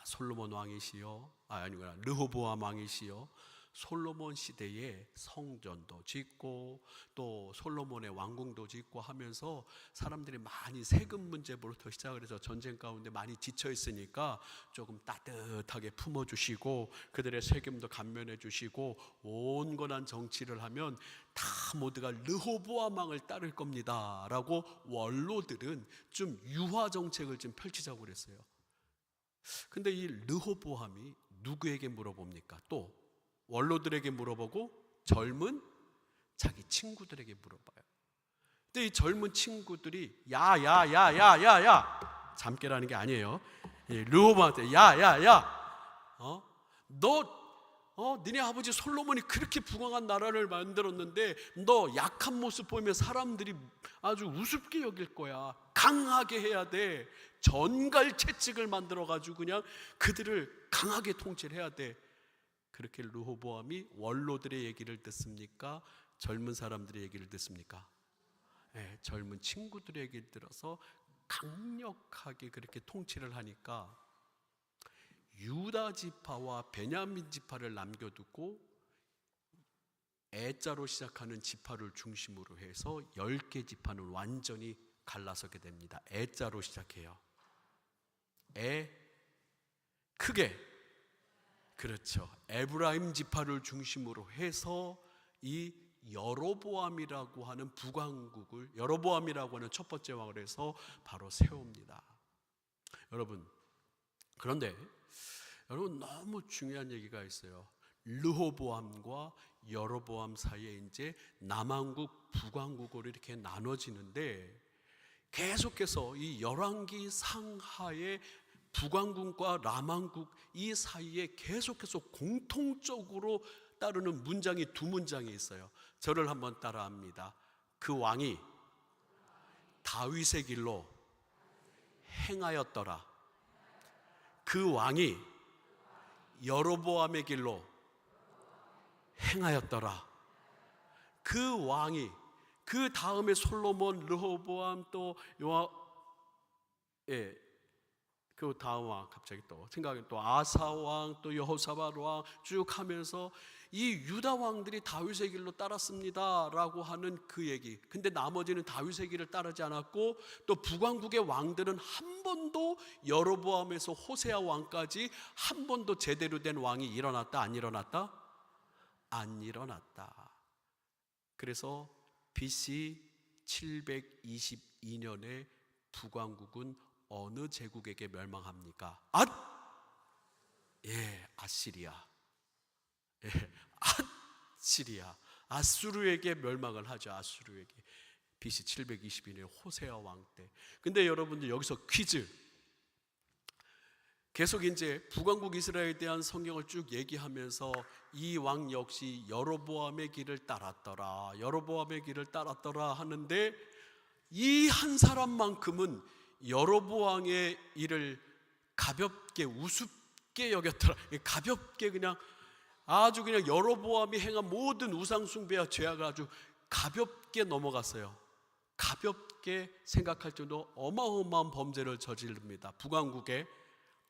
솔로몬 왕이시여, 아니구나, 르호보암 왕이시여, 솔로몬 시대에 성전도 짓고 또 솔로몬의 왕궁도 짓고 하면서 사람들이 많이 세금 문제부터 시작을 해서 전쟁 가운데 많이 지쳐 있으니까 조금 따뜻하게 품어주시고 그들의 세금도 감면해 주시고 온건한 정치를 하면 다 모두가 르호보암 왕을 따를 겁니다 라고 원로들은 좀 유화 정책을 좀 펼치자고 그랬어요. 근데 이 르호보암이 누구에게 물어봅니까? 또 원로들에게 물어보고 젊은 자기 친구들에게 물어봐요. 근데 이 젊은 친구들이 야야야야야야, 잠깨라는 게 아니에요. 르호보암한테 야야야, 니네 아버지 솔로몬이 그렇게 부강한 나라를 만들었는데 너 약한 모습 보이면 사람들이 아주 우습게 여길 거야. 강하게 해야 돼. 전갈 채찍을 만들어가지고 그냥 그들을 강하게 통치를 해야 돼. 그렇게 르호보암이 원로들의 얘기를 듣습니까? 젊은 사람들의 얘기를 듣습니까? 네, 젊은 친구들의 얘기를 들어서 강력하게 그렇게 통치를 하니까 유다 지파와 베냐민 지파를 남겨두고 애자로 시작하는 지파를 중심으로 해서 10개 지파는 완전히 갈라서게 됩니다. 애자로 시작해요. 크게, 그렇죠. 에브라임 지파를 중심으로 해서 이 여로보암이라고 하는 북왕국을, 여로보암이라고 하는 첫 번째 왕을 해서 바로 세웁니다. 여러분, 그런데 여러분 너무 중요한 얘기가 있어요. 르호보암과 여로보암 사이에 이제 남왕국 북왕국으로 이렇게 나눠지는데 계속해서 이 열왕기 상하의 북왕국과 남왕국 이 사이에 계속해서 공통적으로 따르는 문장이 두 문장이 있어요. 저를 한번 따라합니다. 그 왕이 다윗의 길로 행하였더라. 그 왕이 여로보암의 길로 행하였더라. 그 왕이, 그 다음에 솔로몬, 르호보암, 또 그 다음 왕, 갑자기 또 생각이, 또 아사 왕, 또 여호사밧 왕 쭉 하면서 이 유다 왕들이 다윗의 길로 따랐습니다 라고 하는 그 얘기. 근데 나머지는 다윗의 길을 따르지 않았고, 또 북왕국의 왕들은 한 번도 여로보암에서 호세아 왕까지 한 번도 제대로 된 왕이 일어났다 안 일어났다? 안 일어났다. 그래서 BC 722년에 북왕국은 어느 제국에게 멸망합니까? 아시리아. 아시리아, 아수르에게 멸망을 하죠. 아수르에게. BC 722년 호세아 왕 때. 근데 여러분들 여기서 퀴즈. 계속 이제 북왕국 이스라엘에 대한 성경을 쭉 얘기하면서 이 왕 역시 여로보암의 길을 따랐더라, 여로보암의 길을 따랐더라 하는데 이 한 사람만큼은 여로보암의 일을 가볍게 우습게 여겼더라. 가볍게 그냥 아주 그냥 여로보암이 행한 모든 우상 숭배와 죄악을 아주 가볍게 넘어갔어요. 가볍게 생각할 정도 어마어마한 범죄를 저지릅니다. 북왕국의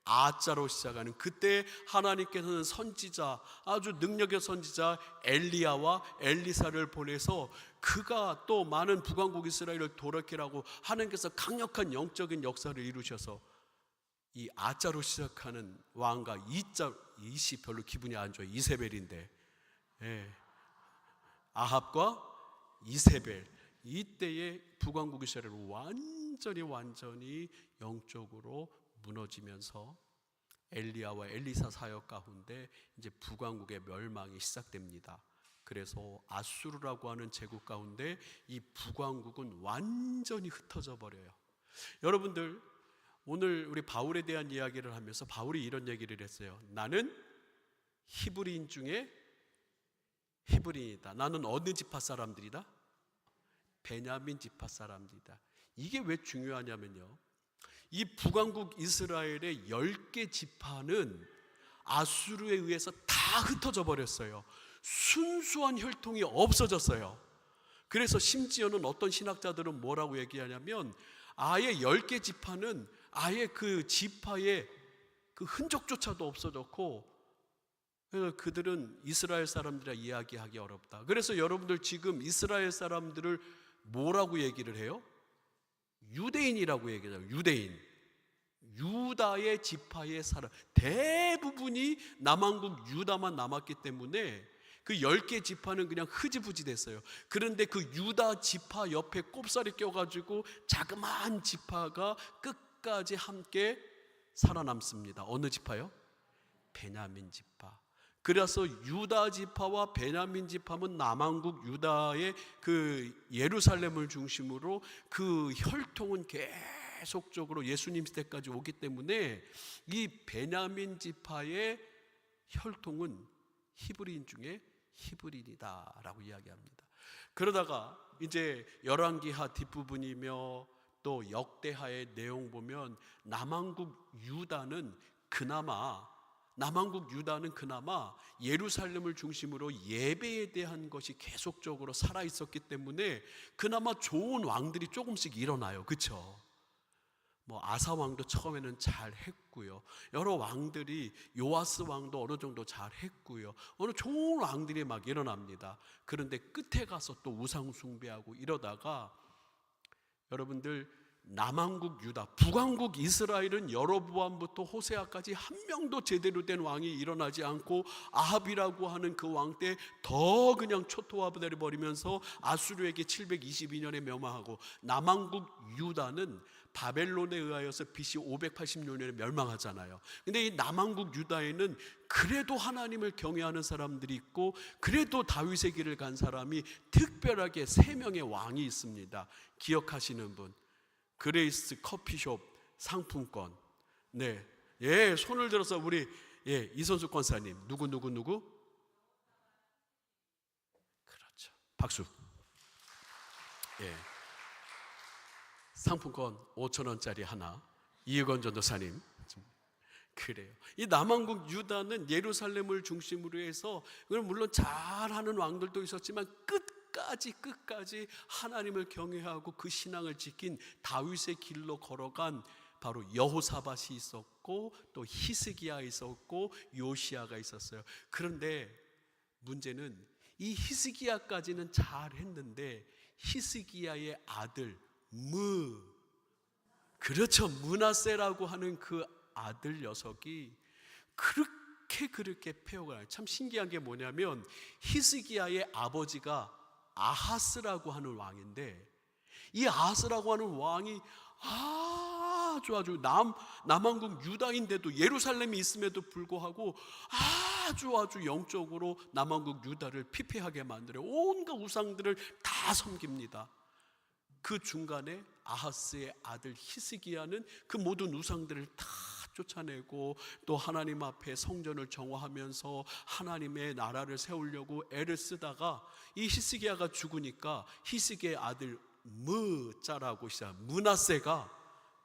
아자로 시작하는, 그때 하나님께서는 선지자, 아주 능력의 선지자 엘리야와 엘리사를 보내서 그가 또 많은 북왕국 이스라엘을 돌이키라고 하나님께서 강력한 영적인 역사를 이루셔서 이 아자로 시작하는 왕과 이시 별로 기분이 안 좋아요. 이세벨인데, 아합과 이세벨, 이때의 북왕국 이스라엘은 완전히 영적으로 무너지면서 엘리야와 엘리사 사역 가운데 이제 북왕국의 멸망이 시작됩니다. 그래서 아수르라고 하는 제국 가운데 이 북왕국은 완전히 흩어져 버려요. 여러분들, 오늘 우리 바울에 대한 이야기를 하면서 바울이 이런 얘기를 했어요. 나는 히브리인 중에 히브리인이다. 나는 어느 지파 사람들이다? 베냐민 지파 사람들이다. 이게 왜 중요하냐면요, 이 북왕국 이스라엘의 10개 지파는 아수르에 의해서 다 흩어져 버렸어요. 순수한 혈통이 없어졌어요. 그래서 심지어는 어떤 신학자들은 뭐라고 얘기하냐면, 아예 10개 지파는 아예 그 지파의 그 흔적조차도 없어졌고, 그래서 그들은 이스라엘 사람들이라 이야기하기 어렵다. 그래서 여러분들 지금 이스라엘 사람들을 뭐라고 얘기를 해요? 유대인이라고 얘기해요. 유대인. 유다의 지파의 사람, 대부분이 남왕국 유다만 남았기 때문에 그 10개 지파는 그냥 흐지부지 됐어요. 그런데 그 유다 지파 옆에 꼽살이 껴가지고 자그마한 지파가 끝까지 함께 살아남습니다. 어느 지파요? 베냐민 지파. 그래서 유다 지파와 베냐민 지파는 남왕국 유다의 그 예루살렘을 중심으로 그 혈통은 계속적으로 예수님 시대까지 오기 때문에 이 베냐민 지파의 혈통은 히브리인 중에 히브리인이다라고 이야기합니다. 그러다가 이제 열왕기하 뒷부분이며 또 역대하의 내용 보면 남왕국 유다는 그나마 예루살렘을 중심으로 예배에 대한 것이 계속적으로 살아 있었기 때문에 그나마 좋은 왕들이 조금씩 일어나요. 그렇죠? 뭐 아사 왕도 처음에는 잘 했고요. 여러 왕들이, 요아스 왕도 어느 정도 잘 했고요. 어느 좋은 왕들이 막 일어납니다. 그런데 끝에 가서 또 우상 숭배하고 이러다가 여러분들, 남왕국 유다, 북왕국 이스라엘은 여로보암부터 호세아까지 한 명도 제대로 된 왕이 일어나지 않고 아합이라고 하는 그 왕 때 더 그냥 초토화되어 버리면서 아수르에게 722년에 멸망하고, 남왕국 유다는 바벨론에 의하여서 BC 586년에 멸망하잖아요. 근데 이 남왕국 유다에는 그래도 하나님을 경외하는 사람들이 있고, 그래도 다윗의 길을 간 사람이 특별하게 3명의 왕이 있습니다. 기억하시는 분? 그레이스 커피숍 상품권. 네, 손을 들어서 우리 이선수 권사님, 누구? 그렇죠. 박수. 상품권 5,000원짜리 하나. 이의건 전도사님. 그래요. 이 남왕국 유다는 예루살렘을 중심으로 해서, 물론 잘하는 왕들도 있었지만 끝까지 하나님을 경외하고 그 신앙을 지킨 다윗의 길로 걸어간 바로 여호사밧이 있었고, 또 히스기야 있었고, 요시야가 있었어요. 그런데 문제는 이 히스기야까지는 잘했는데 그렇죠, 므낫세라고 하는 그 아들 녀석이 그렇게 폐역을 해요. 참 신기한 게 뭐냐면, 히스기야의 아버지가 아하스라고 하는 왕인데, 이 아하스라고 하는 왕이 아주 남왕국 유다인데도, 예루살렘이 있음에도 불구하고 아주 영적으로 남왕국 유다를 피폐하게 만들어요. 온갖 우상들을 다 섬깁니다. 그 중간에 아하스의 아들 히스기야는 그 모든 우상들을 다 쫓아내고, 또 하나님 앞에 성전을 정화하면서 하나님의 나라를 세우려고 애를 쓰다가, 이 히스기야가 죽으니까 히스기야의 아들 므자라고 므낫세가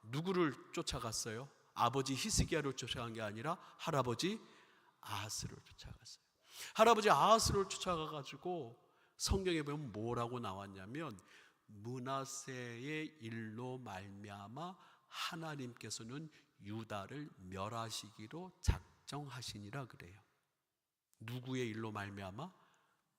누구를 쫓아갔어요? 아버지 히스기야를 쫓아간 게 아니라 할아버지 아하스를 쫓아갔어요. 할아버지 아하스를 쫓아가가지고 성경에 보면 뭐라고 나왔냐면 므낫세의 일로 말미암아 하나님께서는 유다를 멸하시기로 작정하시니라 그래요. 누구의 일로 말미암아?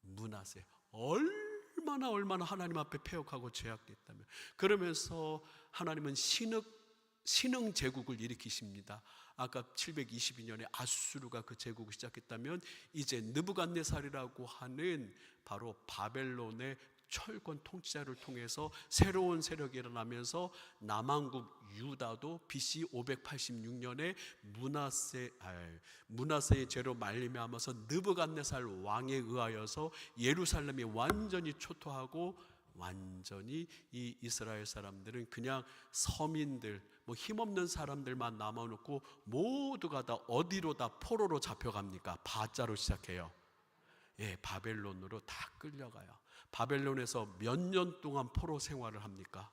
므낫세. 얼마나 하나님 앞에 패역하고 죄악됐다면. 그러면서 하나님은 신흥 제국을 일으키십니다. 아까 722년에 아수르가 그 제국을 시작했다면 이제 느부갓네살이라고 하는 바로 바벨론의 철권 통치자를 통해서 새로운 세력이 일어나면서 남왕국 유다도 BC 586년에 므낫세의 죄로 말미암아서 느부갓네살 왕에 의하여서 예루살렘이 완전히 초토하고 완전히 이 이스라엘 사람들은 그냥 서민들, 힘없는 사람들만 남아놓고 모두가 다 어디로 다 포로로 잡혀갑니까? 바자로 시작해요. 예, 바벨론으로 다 끌려가요. 바벨론에서 몇 년 동안 포로 생활을 합니까?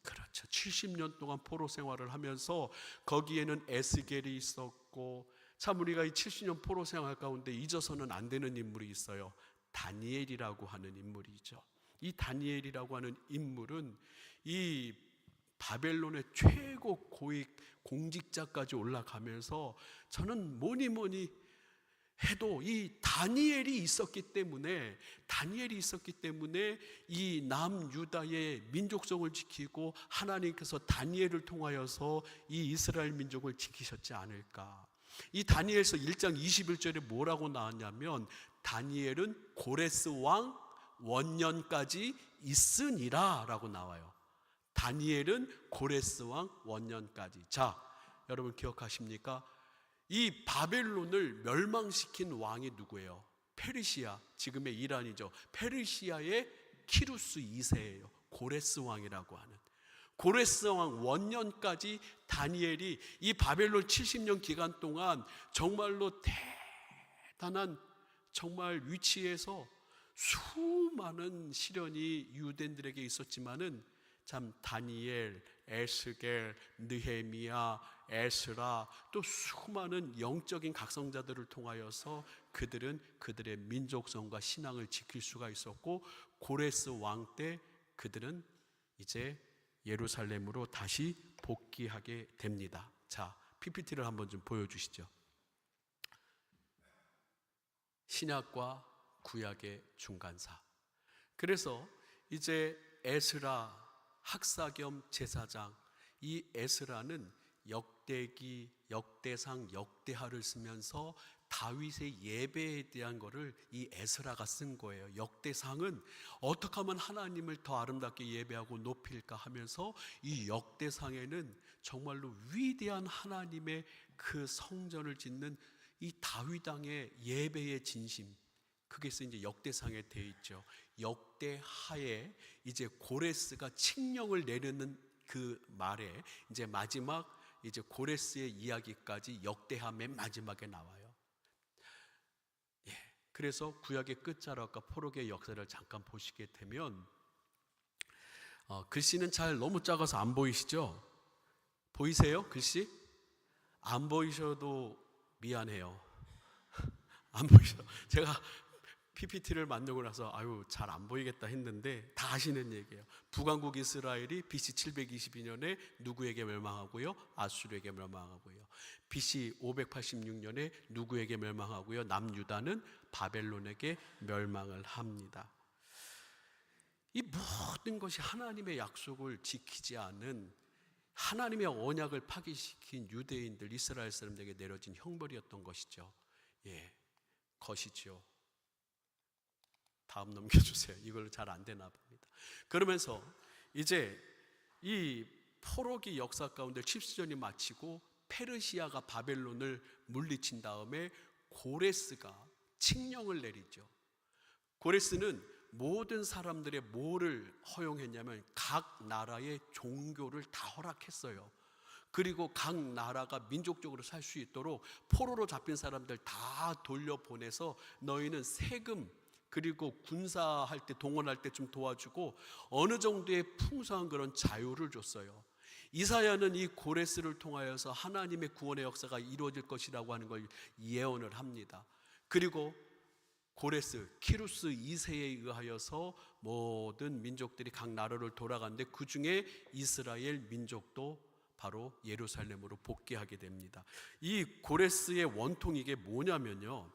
그렇죠. 70년 동안 포로 생활을 하면서 거기에는 에스겔이 있었고, 참 우리가 이 70년 포로 생활 가운데 잊어서는 안 되는 인물이 있어요. 다니엘이라고 하는 인물이죠. 이 다니엘이라고 하는 인물은 이 바벨론의 최고 고위 공직자까지 올라가면서 저는 뭐니 해도 이 다니엘이 있었기 때문에 이 남유다의 민족성을 지키고 하나님께서 다니엘을 통하여서 이 이스라엘 민족을 지키셨지 않을까. 이 다니엘서 1장 21절에 뭐라고 나왔냐면 다니엘은 고레스 왕 원년까지 있으니라 라고 나와요. 다니엘은 고레스 왕 원년까지. 자, 여러분 기억하십니까? 이 바벨론을 멸망시킨 왕이 누구예요? 페르시아, 지금의 이란이죠. 페르시아의 키루스 2세예요. 고레스 왕이라고 하는. 고레스 왕 원년까지 다니엘이 이 바벨론 70년 기간 동안 정말로 대단한 정말 위치에서 수많은 시련이 유대인들에게 있었지만은 참 다니엘, 에스겔, 느헤미야, 에스라 또 수많은 영적인 각성자들을 통하여서 그들은 그들의 민족성과 신앙을 지킬 수가 있었고, 고레스 왕 때 그들은 이제 예루살렘으로 다시 복귀하게 됩니다. 자, PPT를 한번 좀 보여주시죠. 신약과 구약의 중간사. 그래서 이제 에스라 학사 겸 제사장, 이 에스라는 역대기, 역대상, 역대하를 쓰면서 다윗의 예배에 대한 거를 이 에스라가 쓴 거예요. 역대상은 어떻게 하면 하나님을 더 아름답게 예배하고 높일까 하면서 이 역대상에는 정말로 위대한 하나님의 그 성전을 짓는 이 다윗 왕의 예배의 진심, 그게 이제 역대상에 되어 있죠. 역대하에 이제 고레스가 칙령을 내리는 그 말에 이제 마지막 이제 고레스의 이야기까지 역대하 맨 마지막에 나와요. 예, 그래서 구약의 끝자락과 포로기의 역사를 잠깐 보시게 되면 글씨는 잘 너무 작아서 안 보이시죠? 보이세요? 글씨? 안 보이셔도 미안해요. 안 보이셔. 제가 PPT를 만들고 나서 잘 안 보이겠다 했는데 다 아시는 얘기예요. 북왕국 이스라엘이 BC 722년에 누구에게 멸망하고요? 아수르에게 멸망하고요. BC 586년에 누구에게 멸망하고요? 남유다는 바벨론에게 멸망을 합니다. 이 모든 것이 하나님의 약속을 지키지 않은, 하나님의 언약을 파기시킨 유대인들, 이스라엘 사람들에게 내려진 형벌이었던 것이죠. 예, 것이죠. 다음 넘겨주세요. 이걸로 잘 안 되나 봅니다. 그러면서 이제 이 포로기 역사 가운데 70년이 마치고 페르시아가 바벨론을 물리친 다음에 고레스가 칙령을 내리죠. 고레스는 모든 사람들의 뭐를 허용했냐면 각 나라의 종교를 다 허락했어요. 그리고 각 나라가 민족적으로 살 수 있도록 포로로 잡힌 사람들 다 돌려보내서 너희는 세금 그리고 군사할 때 동원할 때 좀 도와주고 어느 정도의 풍성한 그런 자유를 줬어요. 이사야는 이 고레스를 통하여서 하나님의 구원의 역사가 이루어질 것이라고 하는 걸 예언을 합니다. 그리고 고레스 키루스 2세에 의하여서 모든 민족들이 각 나라를 돌아가는데 그 중에 이스라엘 민족도 바로 예루살렘으로 복귀하게 됩니다. 이 고레스의 원통이 이게 뭐냐면요,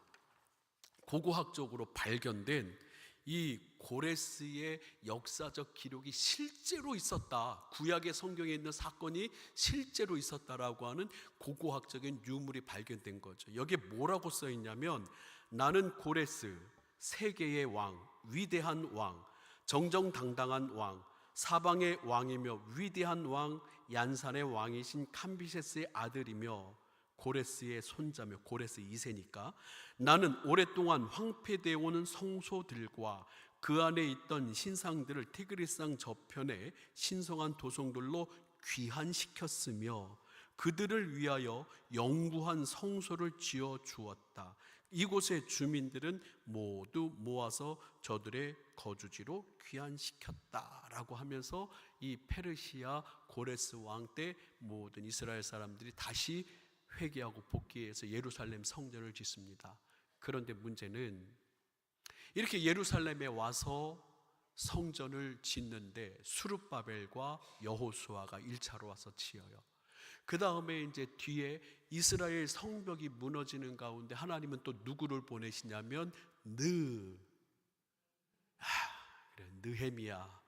고고학적으로 발견된 이 고레스의 역사적 기록이 실제로 있었다, 구약의 성경에 있는 사건이 실제로 있었다라고 하는 고고학적인 유물이 발견된 거죠. 여기에 뭐라고 써 있냐면, 나는 고레스, 세계의 왕, 위대한 왕, 정정당당한 왕, 사방의 왕이며 위대한 왕, 얀산의 왕이신 캄비세스의 아들이며 고레스의 손자며, 고레스 2세니까, 나는 오랫동안 황폐되어 오는 성소들과 그 안에 있던 신상들을 티그리스강 저편에 신성한 도성들로 귀환시켰으며 그들을 위하여 영구한 성소를 지어 주었다. 이곳의 주민들은 모두 모아서 저들의 거주지로 귀환시켰다라고 하면서 이 페르시아 고레스 왕 때 모든 이스라엘 사람들이 다시 회개하고 복귀해서 예루살렘 성전을 짓습니다. 그런데 문제는 이렇게 예루살렘에 와서 성전을 짓는데 수룹바벨과 여호수아가 1차로 와서 지어요. 그 다음에 이제 뒤에 이스라엘 성벽이 무너지는 가운데 하나님은 또 누구를 보내시냐면 느헤미야.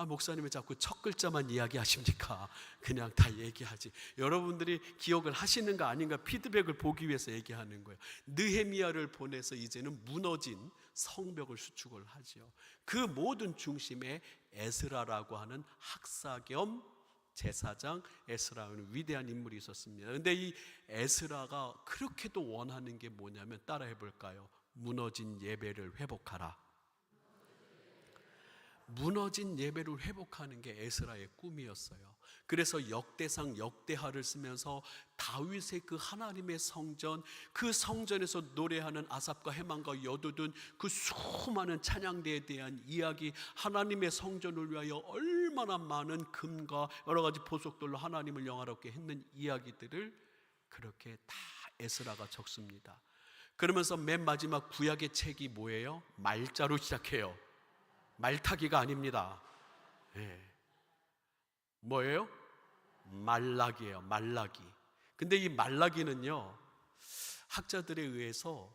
목사님은 자꾸 첫 글자만 이야기하십니까? 그냥 다 얘기하지. 여러분들이 기억을 하시는 거 아닌가 피드백을 보기 위해서 얘기하는 거예요. 느헤미야를 보내서 이제는 무너진 성벽을 수축을 하죠. 그 모든 중심에 에스라라고 하는 학사 겸 제사장 에스라는 위대한 인물이 있었습니다. 그런데 이 에스라가 그렇게도 원하는 게 뭐냐면, 따라해 볼까요? 무너진 예배를 회복하라. 무너진 예배를 회복하는 게 에스라의 꿈이었어요. 그래서 역대상 역대하를 쓰면서 다윗의 그 하나님의 성전, 그 성전에서 노래하는 아삽과 헤만과 여두둔 그 수많은 찬양대에 대한 이야기, 하나님의 성전을 위하여 얼마나 많은 금과 여러 가지 보석들로 하나님을 영화롭게 했는 이야기들을 그렇게 다 에스라가 적습니다. 그러면서 맨 마지막 구약의 책이 뭐예요? 말자로 시작해요. 말타기가 아닙니다. 뭐예요? 말라기예요. 말라기. 근데 이 말라기는요, 학자들에 의해서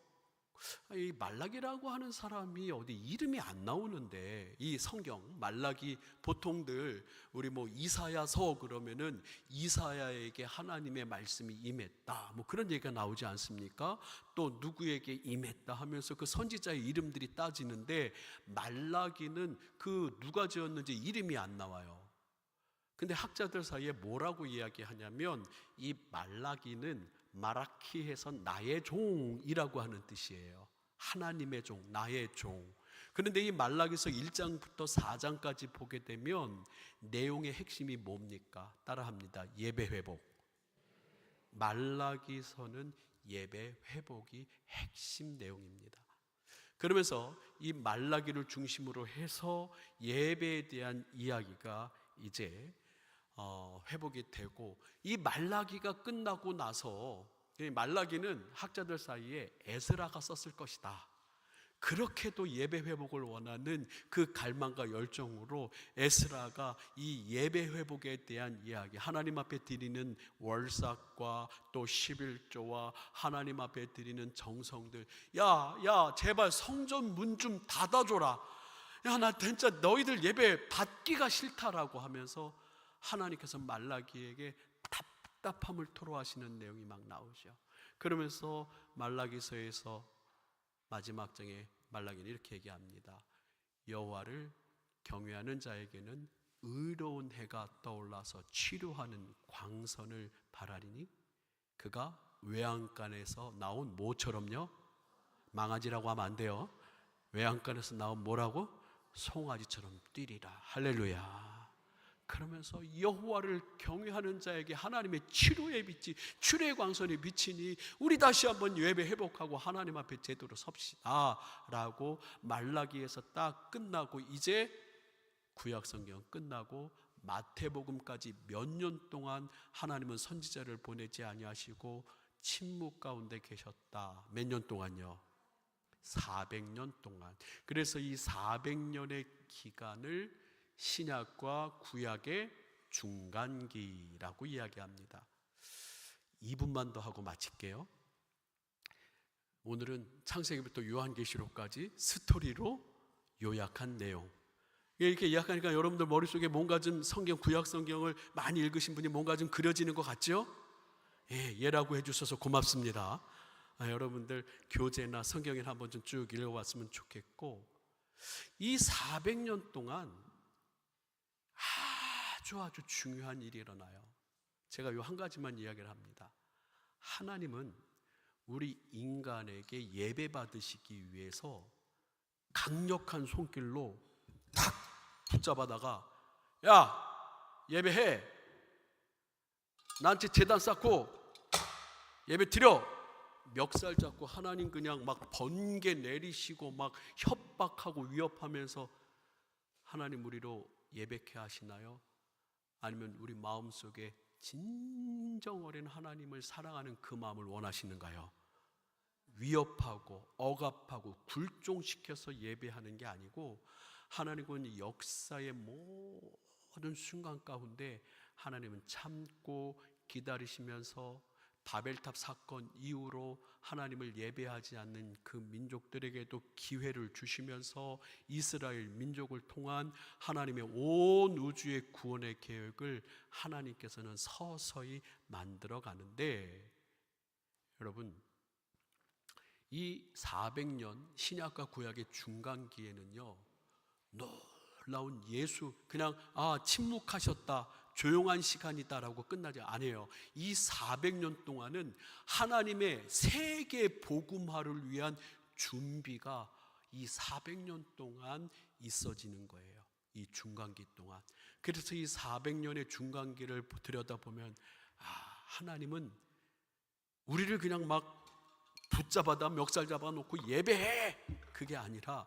이 말라기라고 하는 사람이 어디 이름이 안 나오는데, 이 성경 말라기 보통들 우리 뭐 이사야서 그러면은 이사야에게 하나님의 말씀이 임했다 뭐 그런 얘기가 나오지 않습니까? 또 누구에게 임했다 하면서 그 선지자의 이름들이 따지는데, 말라기는 그 누가 지었는지 이름이 안 나와요. 근데 학자들 사이에 뭐라고 이야기하냐면, 이 말라기는 마라키에서 나의 종이라고 하는 뜻이에요. 하나님의 종, 나의 종. 그런데 이 말라기서 1장부터 4장까지 보게 되면 내용의 핵심이 뭡니까? 따라합니다. 예배 회복. 말라기서는 예배 회복이 핵심 내용입니다. 그러면서 이 말라기를 중심으로 해서 예배에 대한 이야기가 이제 회복이 되고, 이 말라기가 끝나고 나서, 말라기는 학자들 사이에 에스라가 썼을 것이다, 그렇게도 예배 회복을 원하는 그 갈망과 열정으로 에스라가 이 예배 회복에 대한 이야기, 하나님 앞에 드리는 월삭과 또 11조와 하나님 앞에 드리는 정성들, 야 제발 성전 문 좀 닫아줘라, 야 나 진짜 너희들 예배 받기가 싫다라고 하면서 하나님께서 말라기에게 답답함을 토로하시는 내용이 막 나오죠. 그러면서 말라기서에서 마지막 장에 말라기는 이렇게 얘기합니다. 여호와를 경외하는 자에게는 의로운 해가 떠올라서 치료하는 광선을 바라리니 그가 외양간에서 나온 뭐처럼요? 망아지라고 하면 안 돼요. 외양간에서 나온 뭐라고? 송아지처럼 뛰리라. 할렐루야. 그러면서 여호와를 경외하는 자에게 하나님의 치료의 빛이, 치료의 광선이 비치니 우리 다시 한번 예배 회복하고 하나님 앞에 제대로 섭시다 라고 말라기에서 딱 끝나고, 이제 구약성경 끝나고 마태복음까지 몇 년 동안 하나님은 선지자를 보내지 아니하시고 침묵 가운데 계셨다. 몇 년 동안요? 400년 동안. 그래서 이 400년의 기간을 신약과 구약의 중간기라고 이야기합니다. 2분만 더 하고 마칠게요. 오늘은 창세기부터 요한계시록까지 스토리로 요약한 내용. 이렇게 이야기하니까 여러분들 머릿속에 뭔가 좀 구약 성경을 많이 읽으신 분이 뭔가 좀 그려지는 것 같죠? 예라고 해주셔서 고맙습니다. 여러분들 교재나 성경을 한번 좀 쭉 읽어봤으면 좋겠고, 이 400년 동안 아주 중요한 일이 일어나요. 제가 요 한 가지만 이야기를 합니다. 하나님은 우리 인간에게 예배 받으시기 위해서 강력한 손길로 탁 붙잡아다가, 야, 예배해, 나한테 제단 쌓고 예배 드려, 멱살 잡고 하나님 그냥 막 번개 내리시고 막 협박하고 위협하면서 하나님 우리로 예배케 하시나요? 아니면 우리 마음속에 진정 어린 하나님을 사랑하는 그 마음을 원하시는가요? 위협하고 억압하고 굴종시켜서 예배하는 게 아니고, 하나님은 역사의 모든 순간 가운데 하나님은 참고 기다리시면서 바벨탑 사건 이후로 하나님을 예배하지 않는 그 민족들에게도 기회를 주시면서 이스라엘 민족을 통한 하나님의 온 우주의 구원의 계획을 하나님께서는 서서히 만들어 가는데, 여러분, 이 400년 신약과 구약의 중간기에는요, 놀라운 예수, 그냥 침묵하셨다, 조용한 시간이다라고 끝나지 않아요. 이 400년 동안은 하나님의 세계 복음화를 위한 준비가 이 400년 동안 있어지는 거예요. 이 중간기 동안. 그래서 이 400년의 중간기를 들여다보면 하나님은 우리를 그냥 막 붙잡아다 멱살 잡아놓고 예배해, 그게 아니라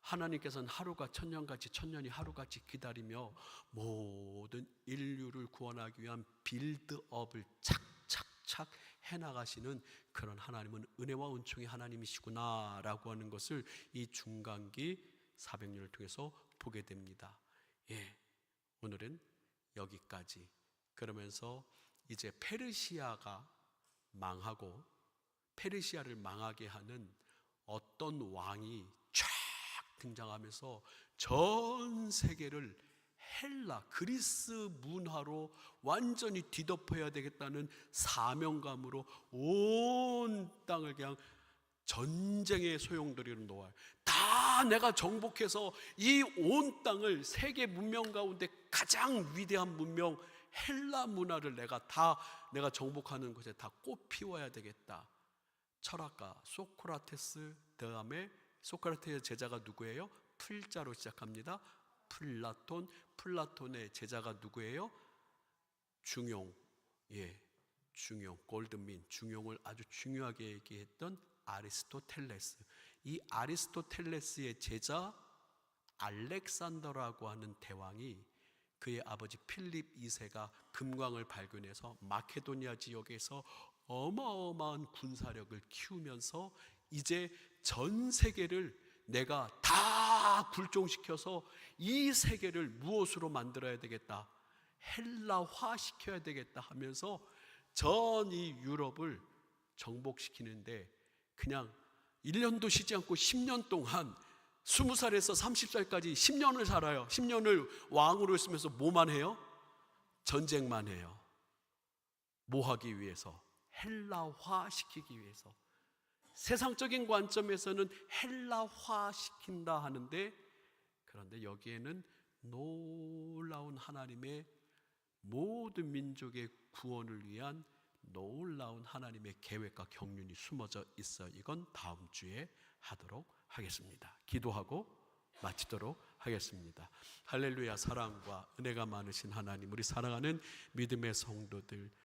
하나님께서는 하루가 천년같이, 천년이 하루같이 기다리며 모든 인류를 구원하기 위한 빌드업을 착착착 해나가시는 그런 하나님은 은혜와 은총의 하나님이시구나 라고 하는 것을 이 중간기 400년을 통해서 보게 됩니다. 오늘은 여기까지. 그러면서 이제 페르시아가 망하고, 페르시아를 망하게 하는 어떤 왕이 쫙 등장하면서 전 세계를 헬라, 그리스 문화로 완전히 뒤덮어야 되겠다는 사명감으로 온 땅을 그냥 전쟁의 소용돌이로 놓아요. 다 내가 정복해서 이 온 땅을 세계 문명 가운데 가장 위대한 문명 헬라 문화를 내가 정복하는 것에 다 꽃피워야 되겠다. 철학가 소크라테스, 다음에 소크라테스의 제자가 누구예요? 풀자로 시작합니다. 플라톤. 플라톤의 제자가 누구예요? 중용. 중용, 골드민. 중용을 아주 중요하게 얘기했던 아리스토텔레스. 이 아리스토텔레스의 제자 알렉산더라고 하는 대왕이 그의 아버지 필립 2세가 금광을 발견해서 마케도니아 지역에서 어마어마한 군사력을 키우면서 이제 전 세계를 내가 다 굴종시켜서 이 세계를 무엇으로 만들어야 되겠다, 헬라화 시켜야 되겠다 하면서 전 이 유럽을 정복시키는데 그냥 1년도 쉬지 않고 10년 동안 20살에서 30살까지 10년을 살아요. 10년을 왕으로 있으면서 뭐만 해요? 전쟁만 해요. 뭐 하기 위해서? 헬라화 시키기 위해서. 세상적인 관점에서는 헬라화 시킨다 하는데, 그런데 여기에는 놀라운 하나님의 모든 민족의 구원을 위한 놀라운 하나님의 계획과 경륜이 숨어져 있어. 이건 다음 주에 하도록 하겠습니다. 기도하고 마치도록 하겠습니다. 할렐루야. 사랑과 은혜가 많으신 하나님, 우리 사랑하는 믿음의 성도들,